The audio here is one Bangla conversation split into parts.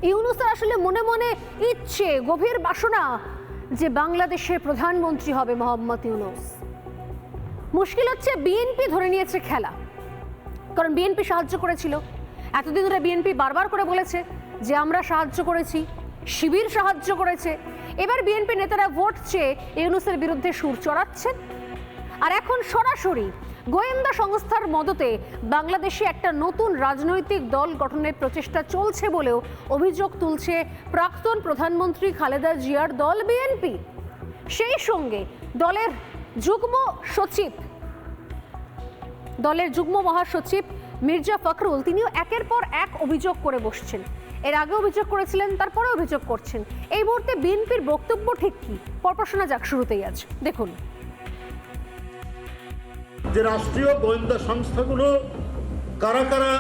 ইউনূসের আসলে মনে মনে ইচ্ছে, গভীর বাসনা যে বাংলাদেশের প্রধানমন্ত্রী হবে মোহাম্মদ ইউনূস। মুশকিল হচ্ছে বিএনপি ধরে নিয়েছে খেলা, কারণ বিএনপি সাহায্য করেছিল। এতদিন ধরে বিএনপি বারবার করে বলেছে যে আমরা সাহায্য করেছি, শিবির সাহায্য করেছে। এবার বিএনপি নেতারা ভোট চেয়ে ইউনূসের বিরুদ্ধে সুর চড়াচ্ছেন। আর এখন সরাসরি গোয়েন্দা সংস্থার মদতে বাংলাদেশে একটা নতুন রাজনৈতিক দল গঠনের প্রচেষ্টা চলছে বলেও অভিযোগ তুলছে প্রাক্তন প্রধানমন্ত্রী খালেদা জিয়ার দল বিএনপি। সেই সঙ্গে দলের যুগ্ম মহাসচিব মির্জা ফখরুল, তিনিও একের পর এক অভিযোগ করে বসছেন। এর আগে অভিযোগ করেছিলেন, তারপরে অভিযোগ করছেন। এই মুহূর্তে বিএনপির বক্তব্য ঠিক কি, পরপর শোনা যাক। শুরুতেই আছে দেখুন যে রাষ্ট্রীয় গোয়েন্দা সংস্থাগুলো কারা কারা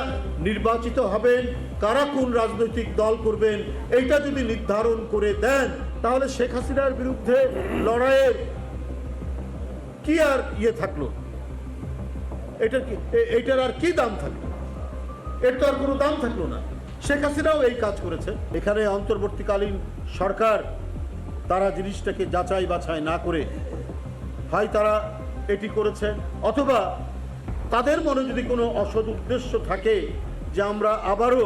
নির্বাচিত হবেন, কারা কোন রাজনৈতিক দল করবেন, এইটা যদি নির্ধারণ করে দেন, তাহলে শেখ হাসিনার বিরুদ্ধে লড়াইয়ের কি আর থাকলো? এটার আর কি দাম থাকলো? এর তো আর কোনো দাম থাকলো না। শেখ হাসিনাও এই কাজ করেছে। এখানে অন্তর্বর্তীকালীন সরকার তারা জিনিসটাকে যাচাই বাছাই না করে হয় তারা এটি করেছেন, অথবা তাদের মনে যদি কোনো অসৎ উদ্দেশ্য থাকে যে আমরা আবারও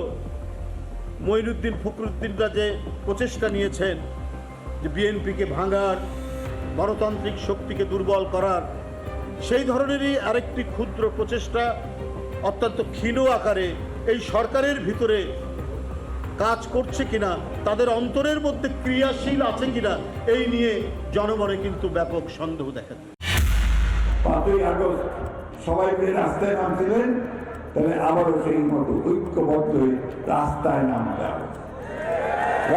মঈনুদ্দিন ফখরুদ্দিনরা যে প্রচেষ্টা নিয়েছেন যে বিএনপিকে ভাঙার, গণতান্ত্রিক শক্তিকে দুর্বল করার, সেই ধরনেরই আরেকটি ক্ষুদ্র প্রচেষ্টা অত্যন্ত ক্ষীণ আকারে এই সরকারের ভিতরে কাজ করছে কিনা, তাদের অন্তরের মধ্যে ক্রিয়াশীল আছে কিনা, এই নিয়ে জনমনে কিন্তু ব্যাপক সন্দেহ দেখা যায়। 5ই আগস্ট সবাই মিলে রাস্তায় নামছিলেন, তাহলে আবারও সেই মতো ঐক্যবদ্ধ হয়ে রাস্তায় নামতে হবে।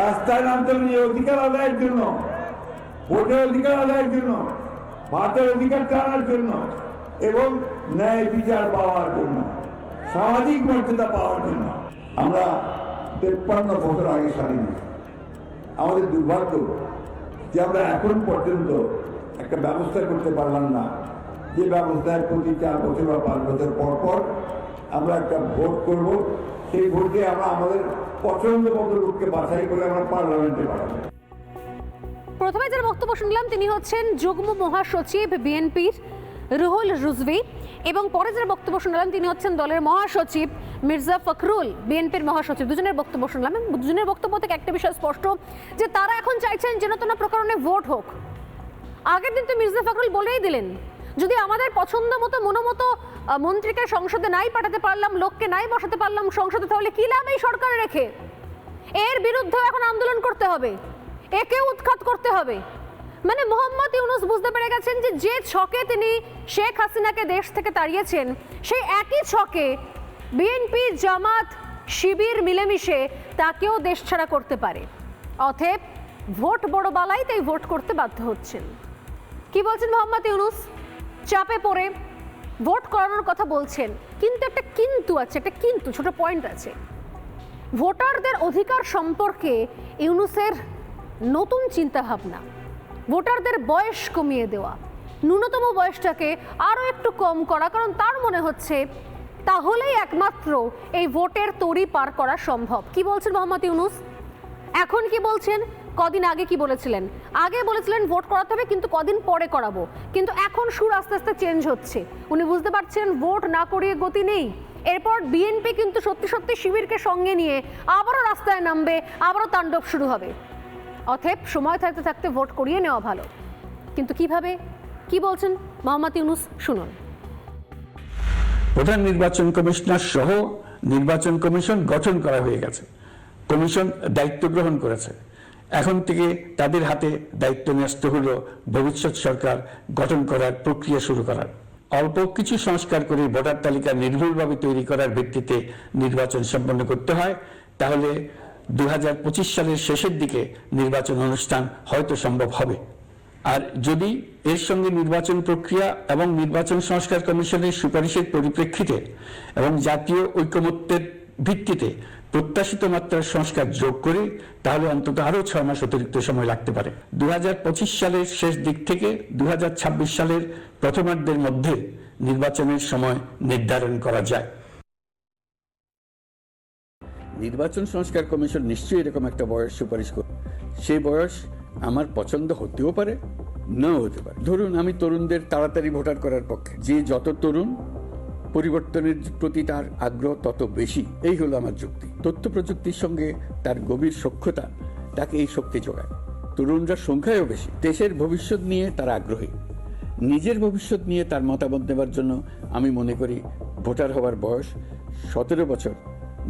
রাস্তায় নামতে হবে অধিকার আদায়ের জন্য, ভোটের অধিকার আদায়ের জন্য, ভাতের অধিকার টানার জন্য এবং ন্যায় বিচার পাওয়ার জন্য, সামাজিক মর্যাদা পাওয়ার জন্য। আমরা 53 বছর আগে স্বাধীন। আমাদের দুর্ভাগ্য যে আমরা এখন পর্যন্ত একটা ব্যবস্থা করতে পারলাম না, যে ব্যবস্থায় প্রতি 4 বছর বা 5 বছর পর পর আমরা একটা ভোট করব। সেই ভোটে আমরা আমাদের পছন্দ মতো লোককে বাছাই করে আমরা পার্লামেন্টে পাঠাবো। প্রথমে যার বক্তব্য শুনলাম তিনি হচ্ছেন যুগ্ম মহাসচিব বিএনপির রুহুল রিজভী, এবং পরে যার বক্তব্য শুনলাম তিনি হচ্ছেন দলের মহাসচিব মির্জা ফখরুল, বিএনপির মহাসচিব। দুজনের বক্তব্য শুনলাম। দুজনের বক্তব্য থেকে একটা বিষয় স্পষ্ট যে তারা এখন চাইছেন যেন তেন প্রকরণে ভোট হোক। আগের দিন তো মির্জা ফখরুল বলেই দিলেন, যদি আমাদের পছন্দ মতো মনোমতো মন্ত্রীকে সংসদে নাই পাঠাতে পারলাম, লোককে নাই বসাতে পারলাম সংসদে, তাহলে কি লাভ এই সরকার রেখে? এর বিরুদ্ধে এখন আন্দোলন করতে হবে, একে উৎখাত করতে হবে। মানে মোহাম্মদ ইউনূস বুঝতে পেরে গেছেন যে যে ছকে তিনি শেখ হাসিনাকে দেশ থেকে তাড়িয়েছেন, সেই একই ছকে বিএনপি, জামাত, শিবির মিলেমিশে তাকেও দেশ ছাড়া করতে পারে। অতএব ভোট বড় বালাই, তাই ভোট করতে বাধ্য হচ্ছেন। কি বলছেন মোহাম্মদ ইউনূস? চাপে পড়ে ভোট করানোর কথা বলছেন, কিন্তু একটা কিন্তু আছে, একটা কিন্তু ছোট পয়েন্ট আছে। ভোটারদের অধিকার সম্পর্কে ইউনূসের নতুন চিন্তাভাবনা, ভোটারদের বয়স কমিয়ে দেওয়া, ন্যূনতম বয়সটাকে আরও একটু কম করা, কারণ তার মনে হচ্ছে তাহলেই একমাত্র এই ভোটের তরি পার করা সম্ভব। কি বলছেন মোহাম্মদ ইউনূস? এখন কি বলছেন, কদিন আগে কি বলেছিলেন? আগে বলেছিলেন ভোট করাতে হবে, কিন্তু কদিন পরে করাবো। কিন্তু এখন সুর আস্তে আস্তে চেঞ্জ হচ্ছে। উনি বুঝতে পারছেন ভোট না করিয়ে গতি নেই। এরপর বিএনপি কিন্তু সত্যি সত্যি শিবিরকে সঙ্গে নিয়ে আবারও রাস্তায় নামবে, আবারও তাণ্ডব শুরু হবে। অতএব সময় থাকতে থাকতে ভোট করিয়ে নেওয়া ভালো। কিন্তু কিভাবে, কি বলছেন মোহাম্মদ ইউনূস শুনুন। প্রধান নির্বাচন কমিশনার সহ নির্বাচন কমিশন গঠন করা হয়ে গেছে। কমিশন দায়িত্ব গ্রহণ করেছে। এখন থেকে তাদের হাতে দায়িত্ব ন্যস্ত হলো ভবিষ্যৎ সরকার গঠন করার প্রক্রিয়া শুরু করার। অল্প কিছু সংস্কার করে ভোটার তালিকা নির্ভুলভাবে তৈরি করার ভিত্তিতে নির্বাচন সম্পন্ন করতে হয়, তাহলে 2025 সালের শেষের দিকে নির্বাচন অনুষ্ঠান হয়তো সম্ভব হবে। আর যদি এর সঙ্গে নির্বাচন প্রক্রিয়া এবং নির্বাচন সংস্কার কমিশনের সুপারিশের পরিপ্রেক্ষিতে এবং জাতীয় ঐকমত্যের ভিত্তিতে প্রত্যাশিত মাত্রার সংস্কার যোগ করি, তাহলে অন্তত আরও 6 মাস অতিরিক্ত সময় লাগতে পারে। 2025 সালের শেষ দিক থেকে 2026 সালের প্রথমার্ধের মধ্যে নির্বাচনের সময় নির্ধারণ করা যায়। নির্বাচন সংস্কার কমিশন নিশ্চয়ই এরকম একটা বয়স সুপারিশ করবে। সেই বয়স আমার পছন্দ হতেও পারে, নাও হতে পারে। ধরুন আমি তরুণদের তাড়াতাড়ি ভোটার করার পক্ষে, যে যত তরুণ পরিবর্তনের প্রতি তার আগ্রহ তত বেশি, এই হলো আমার যুক্তি। তথ্য প্রযুক্তির সঙ্গে তার গভীর সখ্যতা তাকে এই শক্তি যোগায়। তরুণরা সংখ্যায়ও বেশি, দেশের ভবিষ্যৎ নিয়ে তারা আগ্রহী। নিজের ভবিষ্যৎ নিয়ে তার মতামত দেওয়ার জন্য আমি মনে করি ভোটার হওয়ার বয়স 17 বছর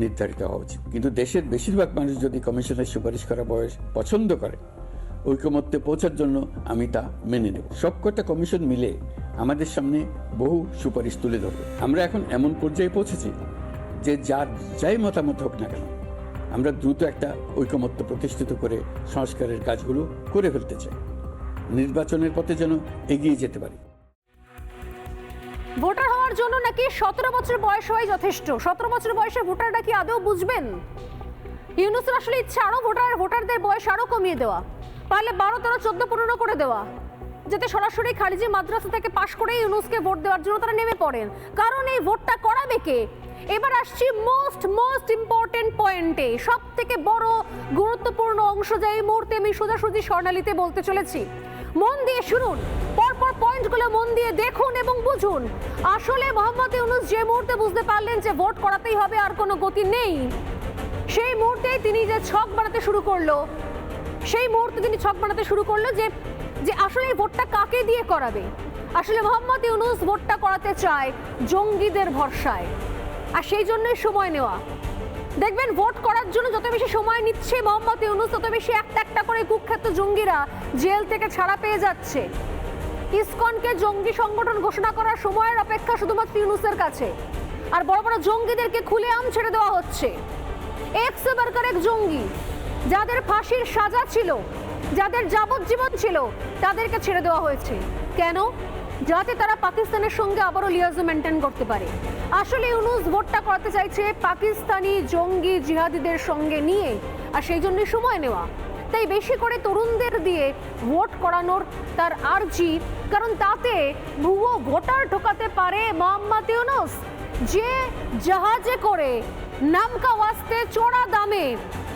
নির্ধারিত হওয়া উচিত। কিন্তু দেশের বেশিরভাগ মানুষ যদি কমিশনের সুপারিশ করা বয়স পছন্দ করে, ঐকমত্যে পৌঁছার জন্য আমি তা মেনে নেব। সবকটা কমিশন মিলে আমাদের সামনে বহু সুপারিশ তুলে ধরবে। আমরা এখন এমন পর্যায়ে পৌঁছেছি যে যাই মতামত হোক না কেন, আমরা দ্রুত একটা ঐকমত্য প্রতিষ্ঠিত করে সংস্কারের কাজগুলো করে ফেলতে চাই, নির্বাচনের পথে যেন এগিয়ে যেতে পারি। ভোটার হওয়ার জন্য নাকি 17 বছর বয়স হয় যথেষ্ট। 17 বছর বয়সে ভোটাররা কি আদৌ বুঝবেন? ইউনূসের আসলে ইচ্ছা আরো ভোটারদের বয়স আরো কমিয়ে দেওয়া, পারলে 12, 13, 14, 15 করে দেওয়া, যাতে সরাসরি খারিজি মাদ্রাসা থেকে পাশ করে ইউনূসকে ভোট দেওয়ার জন্য তারা নেমে পড়েন। কারণ এই ভোটটা করাবে কে? এবার আসছি মোস্ট ইম্পর্টেন্ট পয়েন্টে, সব থেকে বড় গুরুত্বপূর্ণ অংশ, যা এই মুহূর্তে আমি সোজাসুজি স্বর্ণালীতে বলতে চলেছি। মন দিয়ে শুনুন, পরপর পয়েন্টগুলো মন দিয়ে দেখুন এবং বুঝুন। আসলে মোহাম্মদ ইউনূস যে মুহূর্তে বুঝতে পারলেন যে ভোট করাতেই হবে, আর কোনো গতি নেই, সেই মুহূর্তেই তিনি যে ছক বানাতে শুরু করলো, যে আসলে এই ভোটটা কাকে দিয়ে করাবে। আসলে মোহাম্মদ ইউনূস ভোটটা করাতে চায় জঙ্গিদের ভরসায়, আর সেই জন্যই সময় নেওয়া। দেখবেন ভোট করার জন্য যত বেশি সময় নিচ্ছে মোহাম্মদ ইউনূস, তত বেশি একটা করে কুখ্যাত জঙ্গিরা জেল থেকে ছাড়া পেয়ে যাচ্ছে। ইসকনকে জঙ্গি সংগঠন ঘোষণা করার সময়ের অপেক্ষা শুধুমাত্র ইউনূসের কাছে, আর বড় বড় জঙ্গিদেরকে খুলেআম ছেড়ে দেওয়া হচ্ছে। এক সে বারকার এক জঙ্গি, যাদের ফাঁসির সাজা ছিল, যাদের যাবজ্জীবন ছিল, তাদেরকে ছেড়ে দেওয়া হয়েছে। কেন? যাতে তারা পাকিস্তানের সঙ্গে আবারও লিয়াজো মেনটেন করতে পারে। আসলে ইউনূস ভোটটা করাতে চাইছে পাকিস্তানি জঙ্গি জিহাদিদের সঙ্গে নিয়ে, আর সেই জন্যই সময় নেওয়া। তাই বেশি করে তরুণদের দিয়ে ভোট করানোর তার আর্জি, কারণ তাতে ভুয়ো ভোটার ঢোকাতে পারে মোহাম্মদ ইউনূস, যে জাহাজে করে নামকা ওয়াস্তে চড়া দামে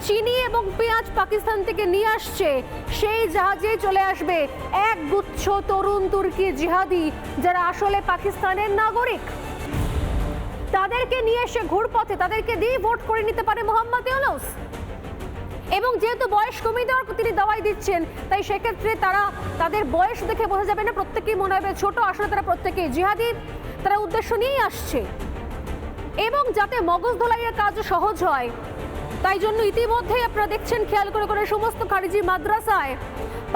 চিনি এবং পেঁয়াজ পাকিস্তান থেকে নিয়ে আসছে। সেই জাহাজে চলে আসবে এক গুচ্ছ তরুণ তুর্কি জিহাদি, যারা আসলে পাকিস্তানের নাগরিক। তাদেরকে নিয়ে এসে ঘুরপথে তাদেরকে দিয়ে ভোট করে নিতে পারে মোহাম্মদ ইউনূস। এবং যেহেতু বয়স কমিয়ে দেওয়ার তিনি দাওয়াই দিচ্ছেন, তাই সেক্ষেত্রে তাদের বয়স দেখে বোঝা যাবে না, প্রত্যেকেই মনে হবে ছোট, আসলে তারা প্রত্যেকেই জিহাদি, তারা উদ্দেশ্য নিয়েই আসছে। এবং যাতে মগজ ধোলাইয়ের কাজ সহজ হয়, তাই জন্য ইতিমধ্যেই আপনারা দেখছেন খেয়াল করে সমস্ত খারিজি মাদ্রাসায়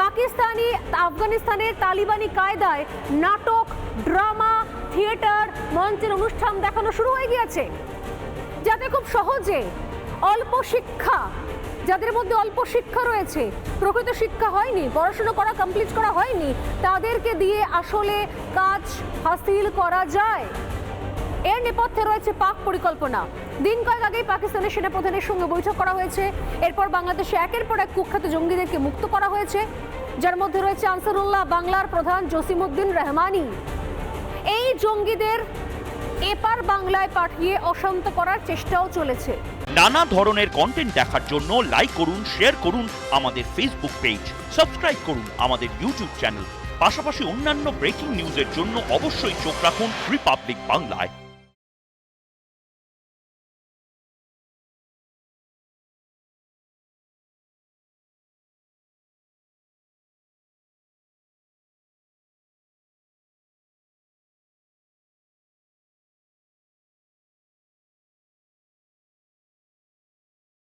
পাকিস্তানি আফগানিস্তানের তালিবানি কায়দায় নাটক, ড্রামা, থিয়েটার, মঞ্চের অনুষ্ঠান দেখানো শুরু হয়ে গিয়েছে, যাতে খুব সহজে যাদের মধ্যে অল্প শিক্ষা রয়েছে, প্রকৃত শিক্ষা হয়নি, পড়াশোনা কমপ্লিট করা হয়নি, তাদেরকে দিয়ে আসলে কাজ হাসিল করা যায়। এর নেপথ্যে রয়েছে পাক পরিকল্পনা। দিন কয়েক আগেই পাকিস্তানের সেনাপ্রধানের সঙ্গে বৈঠক করা হয়েছে। এরপর বাংলাদেশে একের পর এক কুখ্যাত জঙ্গিদেরকে মুক্ত করা হয়েছে, যার মধ্যে রয়েছে আনসারুল্লাহ বাংলার প্রধান জসিমউদ্দিন রহমানি। এই জঙ্গিদের এপার বাংলায় পাঠিয়ে অশান্ত করার চেষ্টাও চলেছে। নানা ধরনের কন্টেন্ট দেখার জন্য লাইক করুন, শেয়ার করুন আমাদের ফেসবুক পেজ, সাবস্ক্রাইব করুন আমাদের ইউটিউব চ্যানেল। পাশাপাশি অন্যান্য ব্রেকিং নিউজের জন্য অবশ্যই চোখ রাখুন রিপাবলিক বাংলায়।